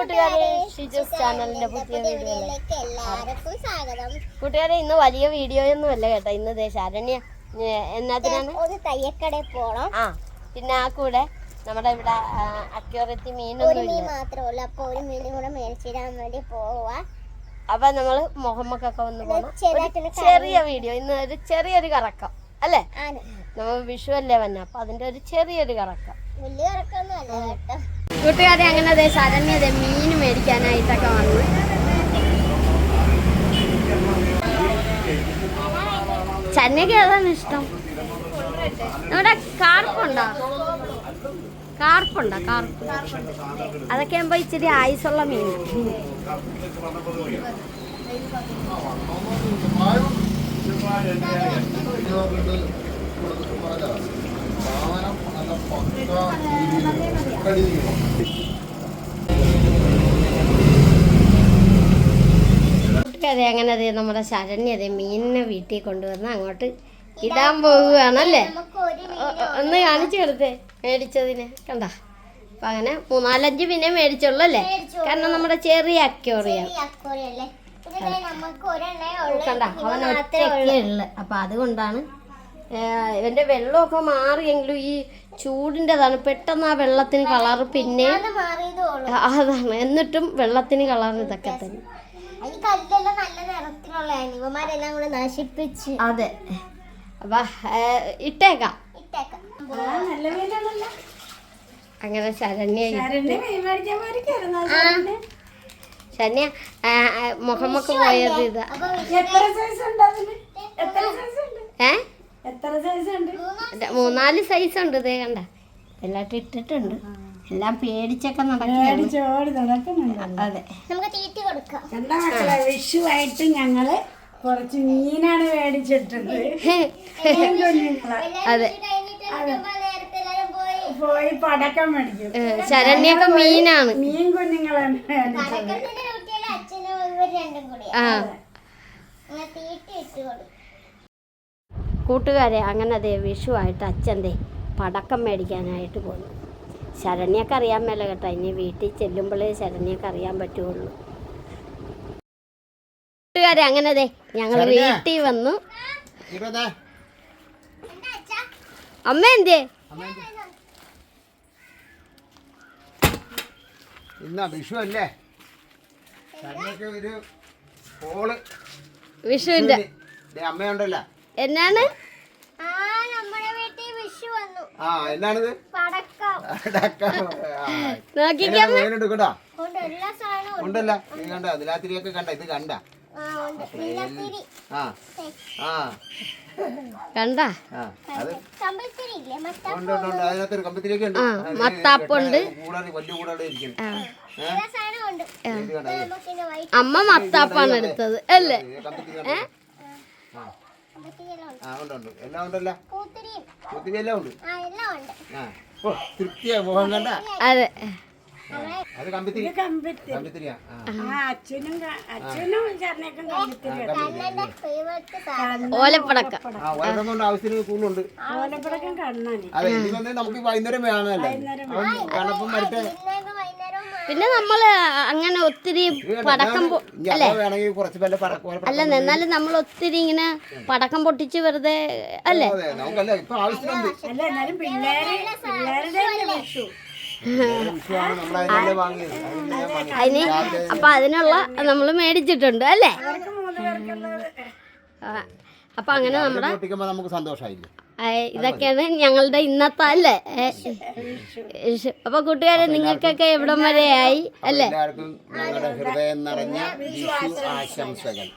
കൂട്ടുകാരെ, ഷിജുസ് ചാനലിന്റെ പുതിയ വീഡിയോയിലേക്ക് എല്ലാവർക്കും സ്വാഗതം. കൂട്ടുകാരെ, ഇന്ന് വലിയ വീഡിയോ ഒന്നും അല്ല കേട്ടോ. ഇന്ന് ശരണ്യ എന്നാത്തിനാണ് ഒരു തയ്യക്കടയിൽ പോണം. പിന്നെ ആ കൂടെ നമ്മുടെ ഇവിടെ അക്വേറിയത്തിൽ മീൻ മാത്രമല്ല, അപ്പൊ ഒരു മീനും കൂടെ മേടിച്ചിടാൻ വേണ്ടി പോവാ. അപ്പൊ നമ്മള് മുഹമ്മക്കൊക്കെ വന്ന് പോകണം. ചെറിയ വീഡിയോ, ഇന്ന് ഒരു ചെറിയൊരു കറക്കം അല്ലേ? നമ്മൾ വിഷു അല്ലേ വന്നെ, അപ്പൊ അതിന്റെ ഒരു ചെറിയൊരു കറക്കം. വലിയ കറക്കൊന്നും അല്ല കേട്ടോ. കൂട്ടുകാരെ, അങ്ങനെ ശരണ്യ മീൻ മേടിക്കാനായിട്ടൊക്കെ വന്നു. ചന്നയ്ക്ക് ഏതാണ് ഇഷ്ടം? ഇവിടെ കാർപ്പുണ്ടോ? കാർപ്പ് അതൊക്കെ ആകുമ്പോ ഇച്ചിരി ആയുസുള്ള മീൻ. അങ്ങനെ നമ്മുടെ ശരണ്യത മീനിനെ വീട്ടിൽ കൊണ്ടുവന്ന് അങ്ങോട്ട് ഇടാൻ പോവുകയാണല്ലേ? ഒന്ന് കാണിച്ചു കൊടുത്തേ മേടിച്ചതിന്. കണ്ട, അപ്പൊ അങ്ങനെ 4-5 പിന്നെ മേടിച്ചുള്ളൂ അല്ലേ? കാരണം നമ്മുടെ ചെറിയ അക്വേറിയം കണ്ട, അവൻ ഒറ്റയ്ക്കേ ഉള്ളു. അപ്പൊ അതുകൊണ്ടാണ് ഇവന്റെ വെള്ളമൊക്കെ മാറിയെങ്കിലും ഈ ചൂടിൻ്റെതാണ്. പെട്ടെന്ന് ആ വെള്ളത്തിന് കളറ് പിന്നെ അതാണ്. എന്നിട്ടും വെള്ളത്തിന് കളർ ഇതൊക്കെ തന്നെ. അതെ, അപ്പൊ ഇട്ടേക്കാം. അങ്ങനെ ശരണ്യ മുഖമൊക്കെ പോയത് ഇതാ. 3-4 സൈസ് ഉണ്ട്. ഇതേ കണ്ട, എല്ലാം ഇട്ടിട്ടുണ്ട്. എല്ലാം പേടിച്ചൊക്കെ നടക്കുന്നുണ്ട്. അതെ, നമുക്ക് തീറ്റി കൊടുക്കാം. എന്താ മക്കളെ, വിഷുവായിട്ട് ഞങ്ങള് കുറച്ച് മീനാണ് മേടിച്ചിട്ടത്. അതെ, പോയി പടക്കം മേടിക്കും. ശരണ്യൊക്കെ മീനാണ്, മീൻ കുഞ്ഞുങ്ങളാണ്. കൂട്ടുകാരെ, അങ്ങനെ വിഷുവായിട്ട് അച്ഛൻ്റെ പടക്കം മേടിക്കാനായിട്ട് പോന്നു. ശരണ്യൊക്കെ അറിയാൻ മേല കേട്ടോ. ഇനി വീട്ടിൽ ചെല്ലുമ്പോഴേ ശരണ്യൊക്കെ അറിയാൻ പറ്റുള്ളൂ. കൂട്ടുകാരെ, അങ്ങനെ ഞങ്ങൾ വീട്ടിൽ വന്നു. അമ്മ എന്തേ? വിഷു അല്ലേ? വിഷുവിന്റെ അമ്മയുണ്ടല്ലോ. എന്നാണ് എന്നാണിത്? ഉണ്ടല്ല, നീ കണ്ട അതിലാത്തിരിയൊക്കെ കണ്ട, ഇത് കണ്ട കണ്ട അതിനകത്തൊരു കമ്പത്തിരിയൊക്കെ ഉണ്ട്. മത്താപ്പുണ്ട്, വലിയ കൂടെ ഇരിക്കുന്നു. അമ്മ മത്താപ്പാണ് എടുത്തത് അല്ലേ? എല്ലാം ഉണ്ടല്ലോ, ഒത്തിരി എല്ലാം ഉണ്ട്. തൃപ്തിയാ മുഖം കണ്ട. അതെ, അത് കമ്പിത്തിരി. ഓലപ്പടക്കം കൊണ്ട് ആവശ്യത്തിന് കൂടുന്നുണ്ട്. അതെ, ഇനി നമുക്ക് വൈകുന്നേരം വേണമല്ലോ. തണുപ്പും വരട്ടെ. പിന്നെ നമ്മള് അങ്ങനെ ഒത്തിരി പടക്കം അല്ല, എന്നാലും നമ്മൾ ഒത്തിരി ഇങ്ങനെ പടക്കം പൊട്ടിച്ച് വെറുതെ അല്ലേ? അതിന് അപ്പൊ അതിനുള്ള നമ്മൾ മേടിച്ചിട്ടുണ്ട് അല്ലേ? അപ്പൊ അങ്ങനെ നമ്മുടെ ഇതൊക്കെയാണ് ഞങ്ങളുടെ ഇന്നത്തെ അല്ലേ? അപ്പൊ കൂട്ടുകാരെ, നിങ്ങൾക്കൊക്കെ എവിടം വരെയായി അല്ലേ? ഹൃദയം നിറഞ്ഞ ആശംസകൾ.